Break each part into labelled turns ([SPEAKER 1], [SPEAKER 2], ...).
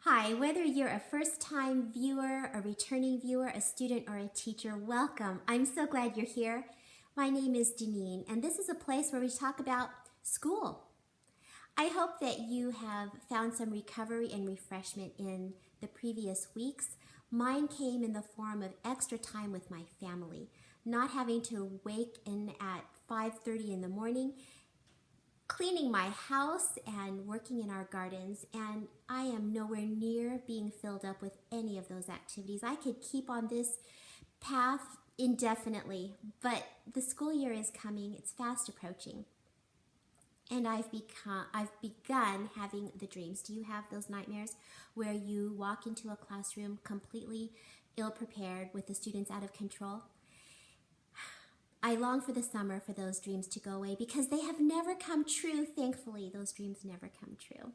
[SPEAKER 1] Hi, whether you're a first-time viewer, a returning viewer, a student, or a teacher, welcome. I'm so glad you're here. My name is Janine, and this is a place where we talk about school. I hope that you have found some recovery and refreshment in the previous weeks. Mine came in the form of extra time with my family, not having to wake in at 5:30 in the morning, cleaning my house and working in our gardens, and I am nowhere near being filled up with any of those activities. I could keep on this path indefinitely, but the school year is coming, it's fast approaching, and I've begun having the dreams. Do you have those nightmares where you walk into a classroom completely ill-prepared with the students out of control? I long for the summer for those dreams to go away because they have never come true. Thankfully, those dreams never come true.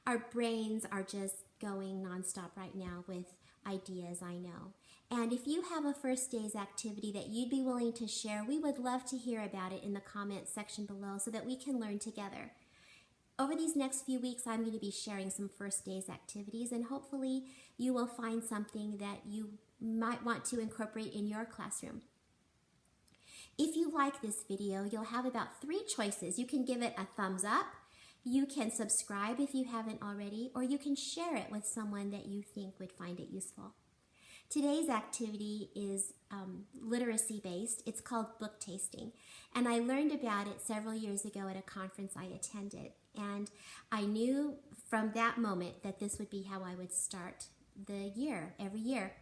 [SPEAKER 1] Our brains are just going nonstop right now with ideas, I know. And if you have a first day's activity that you'd be willing to share, we would love to hear about it in the comments section below so that we can learn together. Over these next few weeks, I'm going to be sharing some first day's activities, and hopefully you will find something that you might want to incorporate in your classroom. If you like this video, you'll have about 3 choices. You can give it a thumbs up, you can subscribe if you haven't already, or you can share it with someone that you think would find it useful. Today's activity is literacy-based. It's called book tasting, and I learned about it several years ago at a conference I attended, and I knew from that moment that this would be how I would start the year, every year.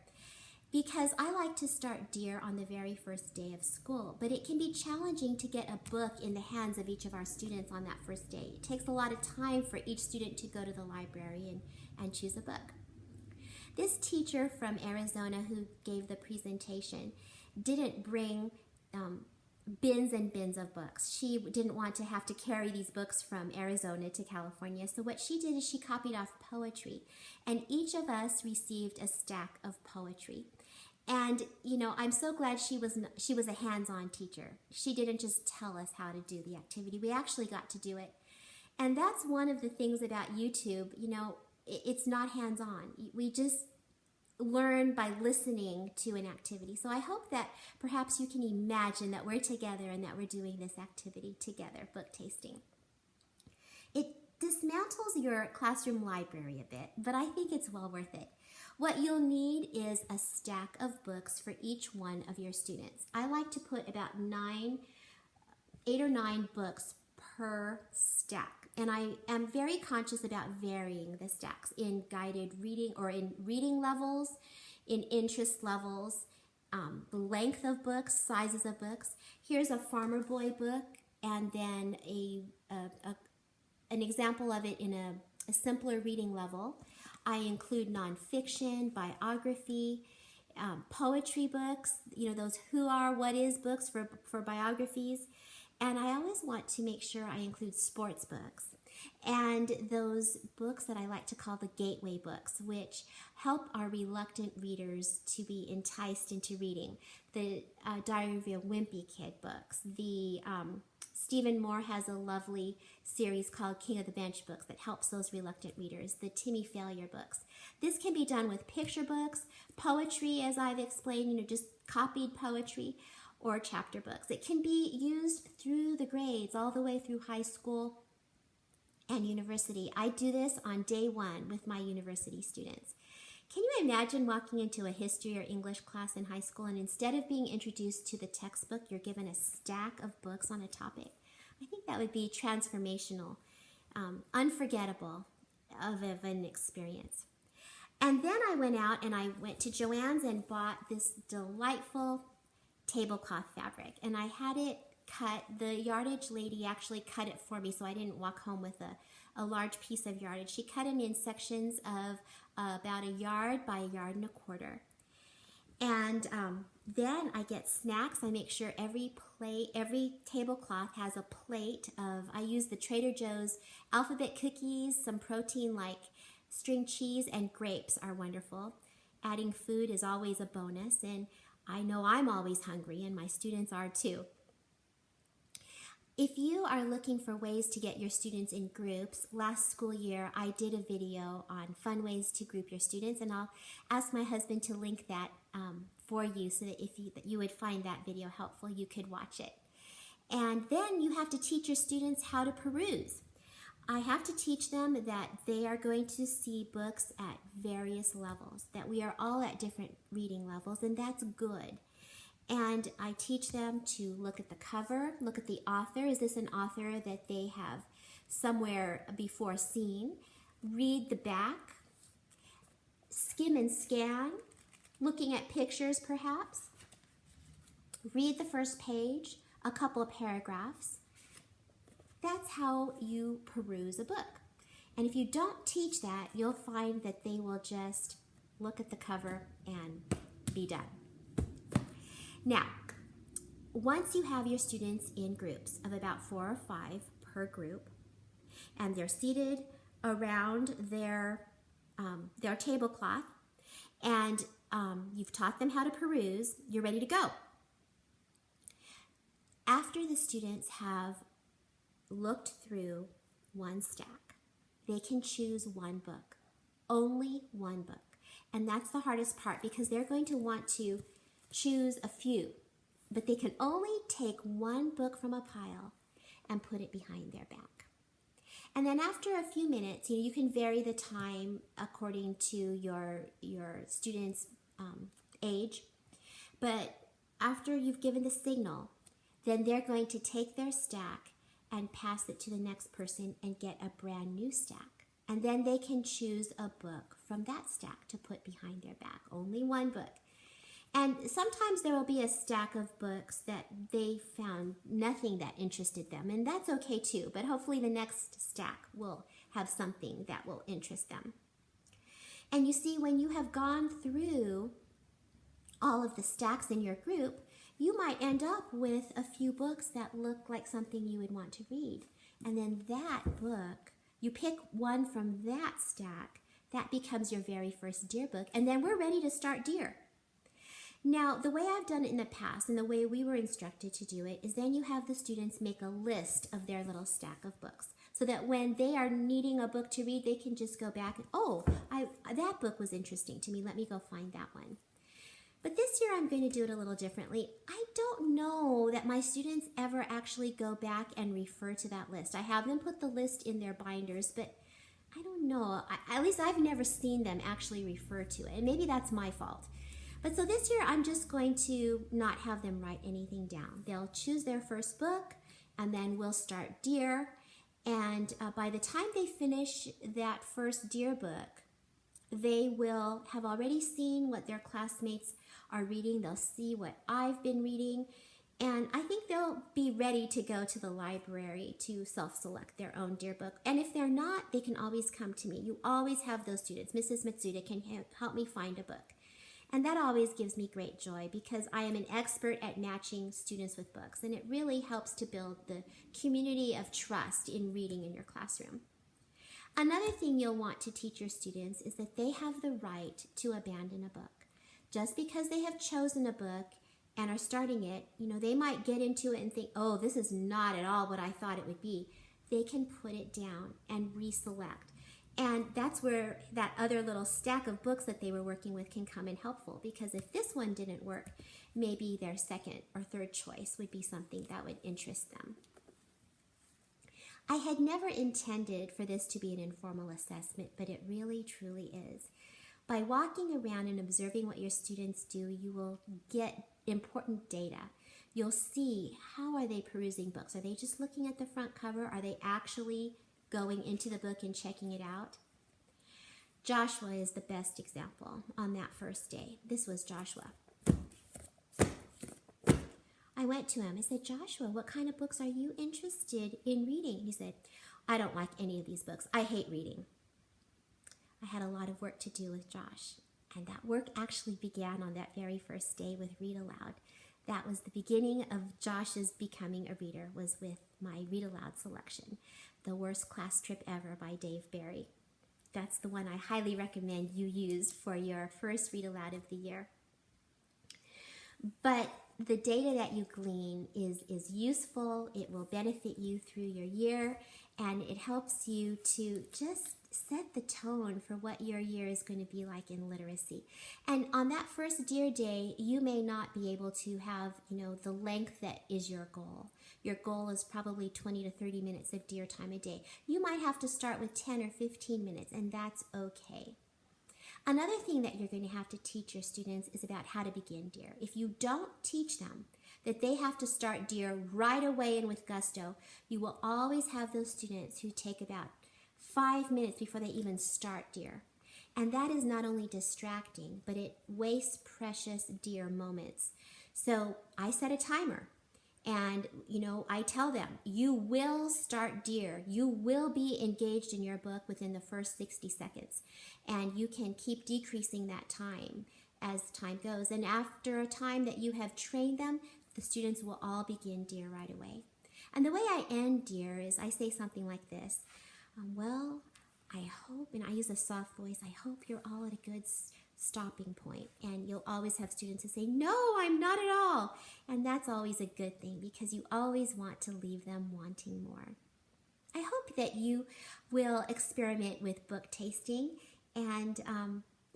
[SPEAKER 1] Because I like to start dear on the very first day of school, but it can be challenging to get a book in the hands of each of our students on that first day. It takes a lot of time for each student to go to the library and choose a book. This teacher from Arizona who gave the presentation didn't bring bins and bins of books. She didn't want to have to carry these books from Arizona to California. So what she did is she copied off poetry, and each of us received a stack of poetry. And you know, I'm so glad she was a hands-on teacher. She didn't just tell us how to do the activity. We actually got to do it. And that's one of the things about YouTube. You know, it's not hands-on. We just learn by listening to an activity. So I hope that perhaps you can imagine that we're together and that we're doing this activity together, book tasting. It dismantles your classroom library a bit, but I think it's well worth it. What you'll need is a stack of books for each one of your students. I like to put about 8 or 9 books per stack. And I am very conscious about varying the stacks in guided reading or in reading levels, in interest levels, the length of books, sizes of books. Here's a Farmer Boy book, and then an example of it in a simpler reading level. I include nonfiction, biography, poetry books, you know, those who are, what is books for biographies. And I always want to make sure I include sports books and those books that I like to call the gateway books, which help our reluctant readers to be enticed into reading. The Diary of a Wimpy Kid books. The Stephen Moore has a lovely series called King of the Bench books that helps those reluctant readers. The Timmy Failure books. This can be done with picture books, poetry, as I've explained, you know, just copied poetry, or chapter books. It can be used through the grades, all the way through high school and university. I do this on day 1 with my university students. Can you imagine walking into a history or English class in high school and instead of being introduced to the textbook, you're given a stack of books on a topic? I think that would be transformational, unforgettable of an experience. And then I went out and I went to Joann's and bought this delightful tablecloth fabric, and I had it cut. The yardage lady actually cut it for me, so I didn't walk home with a large piece of yardage. She cut them in sections of about 1 yard by 1.25 yards. And then I get snacks. I make sure every tablecloth has a plate of, I use the Trader Joe's alphabet cookies, some protein like string cheese, and grapes are wonderful. Adding food is always a bonus, and I know I'm always hungry, and my students are too. If you are looking for ways to get your students in groups, last school year I did a video on fun ways to group your students, and I'll ask my husband to link that for you so that if you would find that video helpful, you could watch it. And then you have to teach your students how to peruse. I have to teach them that they are going to see books at various levels, that we are all at different reading levels, and that's good. And I teach them to look at the cover, look at the author. Is this an author that they have somewhere before seen? Read the back, skim and scan, looking at pictures perhaps. Read the first page, a couple of paragraphs. That's how you peruse a book. And if you don't teach that, you'll find that they will just look at the cover and be done. Now, once you have your students in groups of about 4 or 5 per group, and they're seated around their tablecloth, and you've taught them how to peruse, you're ready to go. After the students have looked through one stack, they can choose one book, only one book. And that's the hardest part, because they're going to want to choose a few, but they can only take one book from a pile and put it behind their back. And then after a few minutes, you can vary the time according to your student's age, but after you've given the signal, then they're going to take their stack and pass it to the next person and get a brand new stack. And then they can choose a book from that stack to put behind their back, only one book. And sometimes there will be a stack of books that they found nothing that interested them, and that's okay too, but hopefully the next stack will have something that will interest them. And you see, when you have gone through all of the stacks in your group, you might end up with a few books that look like something you would want to read. And then that book, you pick one from that stack, that becomes your very first Dear book, and then we're ready to start Dear. Now, the way I've done it in the past, and the way we were instructed to do it, is then you have the students make a list of their little stack of books, so that when they are needing a book to read, they can just go back and, oh, that book was interesting to me, let me go find that one. But this year I'm going to do it a little differently. I don't know that my students ever actually go back and refer to that list. I have them put the list in their binders, but I don't know. At least I've never seen them actually refer to it, and maybe that's my fault. But so this year, I'm just going to not have them write anything down. They'll choose their first book, and then we'll start Dear. And by the time they finish that first Dear book, they will have already seen what their classmates are reading. They'll see what I've been reading. And I think they'll be ready to go to the library to self-select their own Dear book. And if they're not, they can always come to me. You always have those students. Mrs. Matsuda can help me find a book. And that always gives me great joy, because I am an expert at matching students with books, and it really helps to build the community of trust in reading in your classroom. Another thing you'll want to teach your students is that they have the right to abandon a book. Just because they have chosen a book and are starting it, they might get into it and think, oh, this is not at all what I thought it would be. They can put it down and reselect. And that's where that other little stack of books that they were working with can come in helpful, because if this one didn't work, maybe their second or third choice would be something that would interest them. I had never intended for this to be an informal assessment, but it really, truly is. By walking around and observing what your students do, you will get important data. You'll see, how are they perusing books? Are they just looking at the front cover? Are they actually going into the book and checking it out? Joshua is the best example on that first day. This was Joshua. I went to him. I said, Joshua, what kind of books are you interested in reading? He said, I don't like any of these books. I hate reading. I had a lot of work to do with Josh, and that work actually began on that very first day with Read Aloud. That was the beginning of Josh's becoming a reader, was with my Read Aloud selection, The Worst Class Trip Ever by Dave Barry. That's the one I highly recommend you use for your first Read Aloud of the year. But the data that you glean is useful. It will benefit you through your year, and it helps you to just set the tone for what your year is going to be like in literacy. And on that first Dear Day, you may not be able to have, the length that is your goal. Your goal is probably 20 to 30 minutes of Dear time a day. You might have to start with 10 or 15 minutes, and that's okay. Another thing that you're going to have to teach your students is about how to begin Dear. If you don't teach them that they have to start Dear right away and with gusto, you will always have those students who take about 5 minutes before they even start Dear. And that is not only distracting, but it wastes precious Dear moments. So I set a timer. And, I tell them, you will start Dear. You will be engaged in your book within the first 60 seconds. And you can keep decreasing that time as time goes. And after a time that you have trained them, the students will all begin Dear right away. And the way I end Dear is I say something like this. Well, I hope, and I use a soft voice, I hope you're all at a good stopping point. And you'll always have students who say, no, I'm not at all. And that's always a good thing because you always want to leave them wanting more. I hope that you will experiment with book tasting. And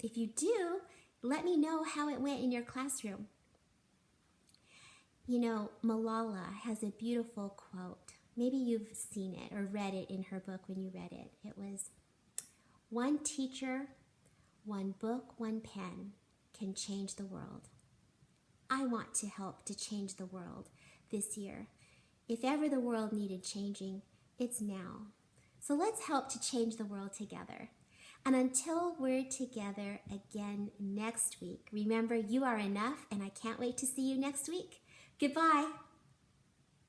[SPEAKER 1] if you do, let me know how it went in your classroom. Malala has a beautiful quote. Maybe you've seen it or read it in her book when you read it. It was, one teacher, one book, one pen can change the world. I want to help to change the world this year. If ever the world needed changing, it's now. So let's help to change the world together. And until we're together again next week, remember you are enough, and I can't wait to see you next week. Goodbye.